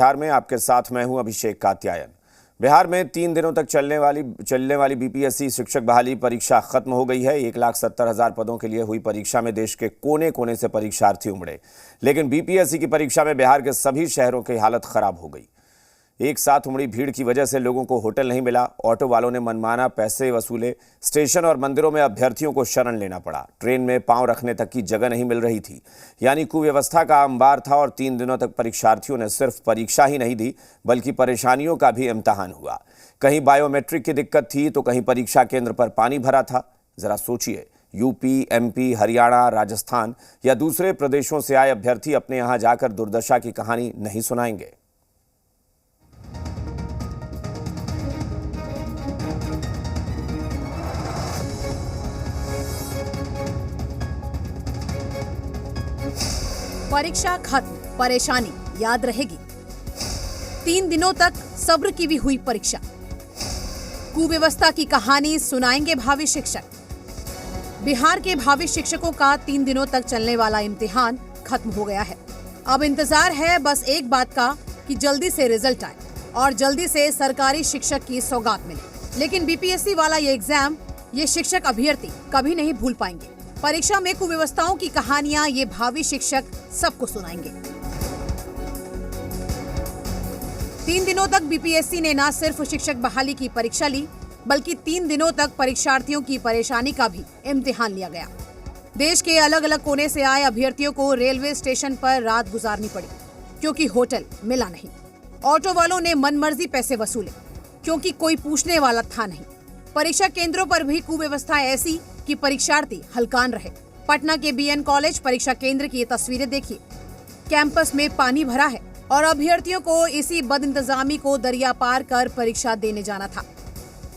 बिहार में आपके साथ मैं हूं अभिषेक कात्यायन। बिहार में 3 दिनों तक चलने वाली बीपीएससी शिक्षक बहाली परीक्षा खत्म हो गई है। 1,70,000 पदों के लिए हुई परीक्षा में देश के कोने कोने से परीक्षार्थी उमड़े, लेकिन बीपीएससी की परीक्षा में बिहार के सभी शहरों की हालत खराब हो गई। एक साथ उमड़ी भीड़ की वजह से लोगों को होटल नहीं मिला, ऑटो वालों ने मनमाना पैसे वसूले, स्टेशन और मंदिरों में अभ्यर्थियों को शरण लेना पड़ा, ट्रेन में पांव रखने तक की जगह नहीं मिल रही थी। यानी कुव्यवस्था का अंबार था और 3 दिनों तक परीक्षार्थियों ने सिर्फ परीक्षा ही नहीं दी बल्कि परेशानियों का भी इम्तिहान हुआ। कहीं बायोमेट्रिक की दिक्कत थी तो कहीं परीक्षा केंद्र पर पानी भरा था। जरा सोचिए, यूपी, एमपी, हरियाणा, राजस्थान या दूसरे प्रदेशों से आए अभ्यर्थी अपने यहां जाकर दुर्दशा की कहानी नहीं सुनाएंगे। परीक्षा खत्म, परेशानी याद रहेगी। 3 दिनों तक सब्र की भी हुई परीक्षा। कुव्यवस्था की कहानी सुनाएंगे भावी शिक्षक। बिहार के भावी शिक्षकों का 3 दिनों तक चलने वाला इम्तिहान खत्म हो गया है। अब इंतजार है बस एक बात का कि जल्दी से रिजल्ट आए और जल्दी से सरकारी शिक्षक की सौगात मिले। लेकिन बीपीएससी वाला ये एग्जाम ये शिक्षक अभ्यर्थी कभी नहीं भूल पाएंगे। परीक्षा में कुव्यवस्थाओं की कहानियां ये भावी शिक्षक सबको सुनाएंगे। 3 दिनों तक बीपीएससी ने न सिर्फ शिक्षक बहाली की परीक्षा ली बल्कि 3 दिनों तक परीक्षार्थियों की परेशानी का भी इम्तिहान लिया गया। देश के अलग अलग कोने से आए अभ्यर्थियों को रेलवे स्टेशन पर रात गुजारनी पड़ी क्योंकि होटल मिला नहीं। ऑटो वालों ने मनमर्जी पैसे वसूले क्योंकि कोई पूछने वाला था नहीं। परीक्षा केंद्रों पर भी कुव्यवस्था ऐसी कि परीक्षार्थी हलकान रहे। पटना के बीएन कॉलेज परीक्षा केंद्र की ये तस्वीरें देखिए। कैंपस में पानी भरा है और अभ्यर्थियों को इसी बदइंतजामी को दरिया पार कर परीक्षा देने जाना था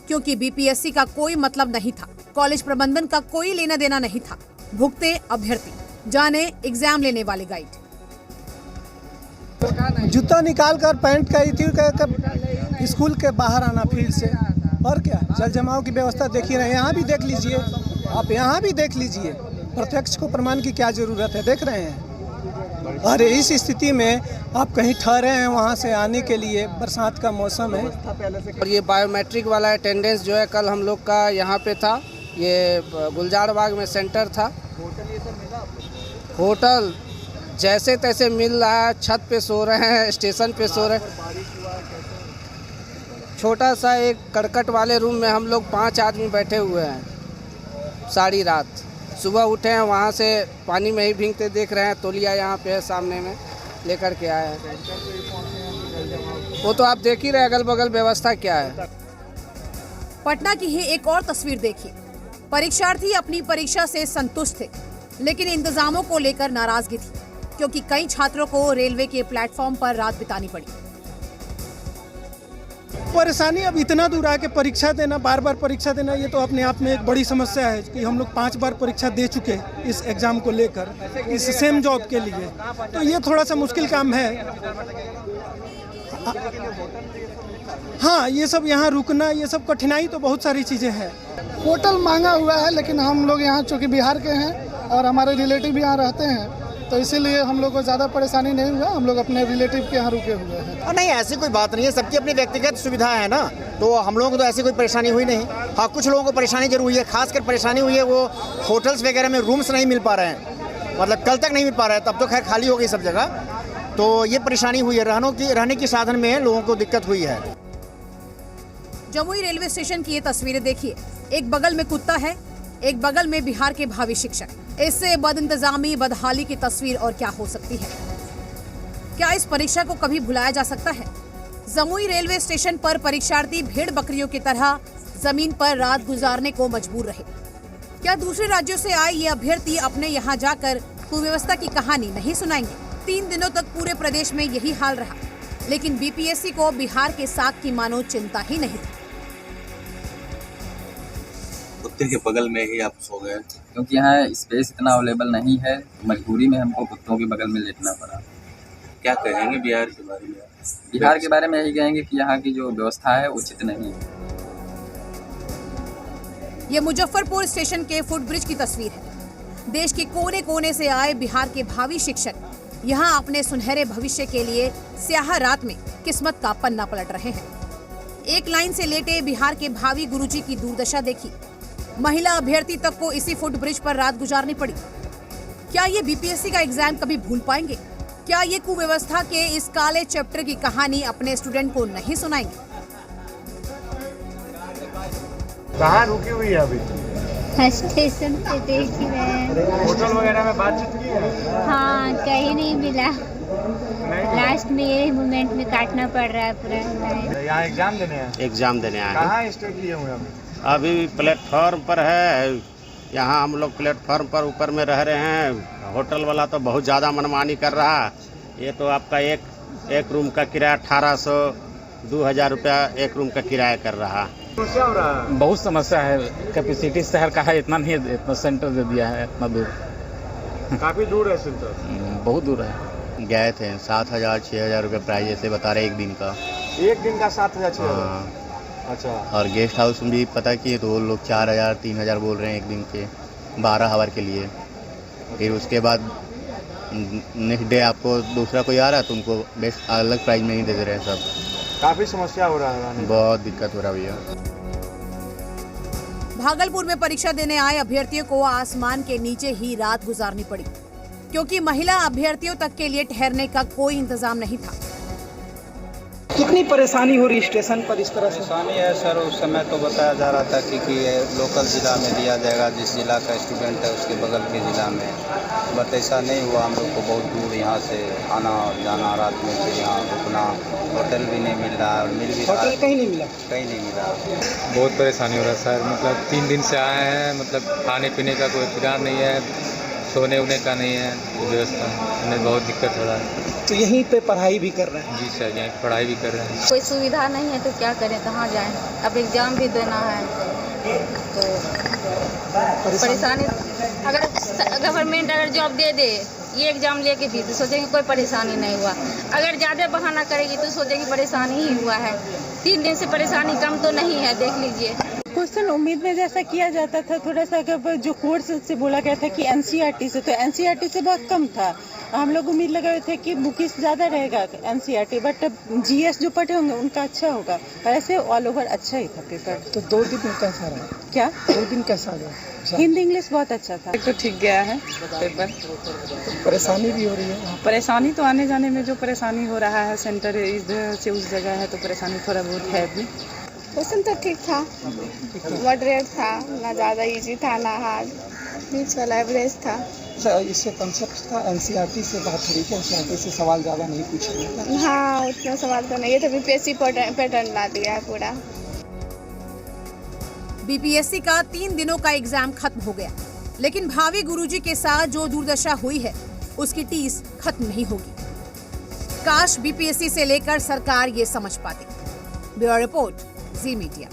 क्योंकि बीपीएससी का कोई मतलब नहीं था, कॉलेज प्रबंधन का कोई लेना देना नहीं था। भुगते अभ्यर्थी, जाने एग्जाम लेने वाले गाइड। जूता निकाल कर पैंट का स्कूल के बाहर आना फील्ड से, और क्या जल जमाव की व्यवस्था देख ही रहे हैं। यहाँ भी देख लीजिए, आप यहाँ भी देख लीजिए, प्रत्यक्ष को प्रमाण की क्या जरूरत है, देख रहे हैं। और इस स्थिति में आप कहीं ठहरे हैं, वहाँ से आने के लिए बरसात का मौसम है। और ये बायोमेट्रिक वाला अटेंडेंस जो है कल हम लोग का यहाँ पे था, ये गुलजार बाग में सेंटर था। होटल जैसे तैसे मिल रहा है, छत पे सो रहे हैं, स्टेशन पे सो रहे हैं। छोटा सा एक करकट वाले रूम में हम लोग 5 आदमी बैठे हुए हैं सारी रात। सुबह उठे हैं, वहाँ से पानी में ही भीगते देख रहे हैं। तौलिया यहाँ पे है सामने में, लेकर के आए हैं। वो तो आप देख ही रहे अगल बगल व्यवस्था क्या है। पटना की ही एक और तस्वीर देखिए। परीक्षार्थी अपनी परीक्षा से संतुष्ट थे लेकिन इंतजामों को लेकर नाराजगी थी क्योंकि कई छात्रों को रेलवे के प्लेटफॉर्म पर रात बितानी पड़ी। परेशानी अब इतना दूर आके परीक्षा देना, बार बार परीक्षा देना, ये तो अपने आप में एक बड़ी समस्या है कि हम लोग 5 बार परीक्षा दे चुके इस एग्ज़ाम को लेकर, इस सेम जॉब के लिए। तो ये थोड़ा सा मुश्किल काम है। हाँ, ये सब यहाँ रुकना, ये सब कठिनाई तो बहुत सारी चीज़ें हैं। होटल मांगा हुआ है लेकिन हम लोग यहाँ चूँकि बिहार के हैं और हमारे रिलेटिव यहाँ रहते हैं तो इसीलिए हम लोग को ज़्यादा परेशानी नहीं हुआ। हम लोग अपने रिलेटिव के यहाँ रुके हुए हैं। नहीं, ऐसी कोई बात नहीं है, सबकी अपनी व्यक्तिगत सुविधा है ना, तो हम लोगों को तो ऐसी कोई परेशानी हुई नहीं। हाँ, कुछ लोगों को परेशानी जरूर हुई है, खासकर परेशानी हुई है वो होटल्स वगैरह में रूम्स नहीं मिल पा रहे हैं, मतलब कल तक नहीं मिल पा रहा है, तब तो खैर खाली हो गई सब जगह। तो ये परेशानी हुई है, रहने की साधन में लोगों को दिक्कत हुई है। जमुई रेलवे स्टेशन की ये तस्वीरें देखिए। एक बगल में कुत्ता है, एक बगल में बिहार के भावी शिक्षक। इससे बदइंतजामी, बदहाली की तस्वीर और क्या हो सकती है। क्या इस परीक्षा को कभी भुलाया जा सकता है? जमुई रेलवे स्टेशन पर परीक्षार्थी भेड़ बकरियों की तरह जमीन पर रात गुजारने को मजबूर रहे। क्या दूसरे राज्यों से आए ये अभ्यर्थी अपने यहाँ जाकर कुव्यवस्था की कहानी नहीं सुनाएंगे? 3 दिनों तक पूरे प्रदेश में यही हाल रहा, लेकिन बीपीएससी को बिहार के साथ की मानो चिंता ही नहीं थी। कुत्ते के बगल में ही आप सो गए क्योंकि यहाँ स्पेस इतना अवेलेबल नहीं है, मजबूरी में हमको कुत्तों के बगल में लेटना पड़ा। क्या कहेंगे बिहार के बारे में? बिहार के बारे में यही कहेंगे कि यहाँ की जो व्यवस्था है उचित नहीं है। ये मुजफ्फरपुर स्टेशन के फुटब्रिज की तस्वीर है। देश के कोने कोने से आए बिहार के भावी शिक्षक यहाँ अपने सुनहरे भविष्य के लिए स्याह रात में किस्मत का पन्ना पलट रहे हैं। एक लाइन से लेटे बिहार के भावी गुरुजी की दुर्दशा देखी। महिला अभ्यर्थी तक को इसी फुट ब्रिज पर रात गुजारनी पड़ी। क्या ये बीपीएससी का एग्जाम कभी भूल पाएंगे? क्या ये कुव्यवस्था के इस काले चैप्टर की कहानी अपने स्टूडेंट को नहीं सुनाएंगे? कहाँ रुकी हुई है अभी? स्टेशन पे देख ही रहे हैं। होटल वगैरह में बातचीत की है? हाँ, कहीं नहीं मिला। लास्ट में यही मोमेंट में काटना पड़ रहा है पूरा। यहाँ एग्जाम देने हैं? एग्जाम देने आए हैं। कहाँ स्टे किए हुए हैं अभी प्लेटफॉर्म पर है। यहाँ हम लोग प्लेटफॉर्म पर ऊपर में रह रहे हैं। होटल वाला तो बहुत ज़्यादा मनमानी कर रहा। ये तो आपका एक रूम का किराया 1800 2000 रुपया एक रूम का किराया कर रहा। समस्या हो रहा है? बहुत समस्या है। कैपेसिटी शहर का है, इतना नहीं है, इतना सेंटर दे दिया है, इतना दूर। काफ़ी दूर है सेंटर? बहुत दूर है। गए थे 7000 6000 रुपये प्राइस ऐसे बता रहे एक दिन का। एक दिन का 7000 6000? अच्छा। और गेस्ट हाउस में भी पता किए तो वो लोग 4000 3000 बोल रहे हैं एक दिन के 12 आवर के लिए। फिर उसके बाद नेक्स्ट डे आपको दूसरा कोई आ रहा है तो उनको बेस्ट अलग प्राइस में ही दे रहे हैं सब। काफ़ी समस्या हो रहा है। बहुत दिक्कत हो रहा है भैया। भागलपुर में परीक्षा देने आए अभ्यर्थियों को आसमान के नीचे ही रात गुजारनी पड़ी, क्योंकि महिला अभ्यर्थियों तक के लिए ठहरने का कोई इंतजाम नहीं था। कितनी परेशानी हो रही स्टेशन पर इस तरह से? परेशानी है सर, उस समय तो बताया जा रहा था कि लोकल ज़िला में दिया जाएगा, जिस ज़िला का स्टूडेंट है उसके बगल के ज़िला में। बट ऐसा नहीं हुआ। हम लोग को बहुत दूर यहाँ से आना और जाना, रात में फिर यहाँ रुकना। होटल भी नहीं मिल रहा, मिल भी होटल कहीं नहीं मिला? कहीं नहीं मिला। बहुत परेशानी हो रहा है सर। मतलब 3 दिन से आए हैं, मतलब खाने पीने का कोई इंतजाम नहीं है, सोने उने का नहीं है व्यवस्था। हमें बहुत दिक्कत हो रहा है। तो यहीं पे पढ़ाई भी कर रहे हैं? जी सर, यहीं पढ़ाई भी कर रहे हैं। कोई सुविधा नहीं है तो क्या करें, कहाँ जाएं? अब एग्जाम भी देना है तो परेशानी। अगर गवर्नमेंट अगर जॉब दे दे, ये एग्जाम लेके भी तो सोचेंगे कोई परेशानी नहीं हुआ। अगर ज़्यादा बहाना करेगी तो सोचेंगे परेशानी ही हुआ है। 3 दिन से परेशानी कम तो नहीं है, देख लीजिए। क्वेश्चन उम्मीद में जैसा किया जाता था, थोड़ा सा जो कोर्स से बोला गया था कि एनसीईआरटी से, तो एनसीईआरटी से बहुत कम था। हम लोग उम्मीद लगाए थे कि बुकिस ज़्यादा रहेगा एनसीईआरटी, बट जीएस जो पढ़े होंगे उनका अच्छा होगा। ऐसे ऑल ओवर अच्छा ही था पेपर। तो 2 दिन में कैसा रहा? क्या 2 दिन कैसा गया? हिंदी इंग्लिश बहुत अच्छा था। तो ठीक गया है पेपर। परेशानी भी हो रही है? परेशानी तो आने जाने में जो परेशानी हो रहा है, सेंटर इधर से उस जगह है तो परेशानी थोड़ा बहुत है अभी। क्वेश्चन तो ठीक था, मॉडरेट था, ना ज़्यादा इजी था ना हार्ड, बीच वाला एवरेज था। इससे कंसेप्ट था एनसीईआरटी से बात हो रही थी, एनसीईआरटी से सवाल ज़्यादा नहीं पूछे। हाँ, उतना सवाल तो नहीं, ये तो बीपीएससी पैटर्न ला दिया है पूरा। बीपीएससी का 3 दिनों का एग्जाम खत्म हो गया, लेकिन भावी गुरुजी के साथ जो दुर्दशा हुई है उसकी टीस खत्म नहीं होगी। काश बीपीएससी से लेकर सरकार ये समझ पाती। ब्यूरो रिपोर्ट, जी मीडिया।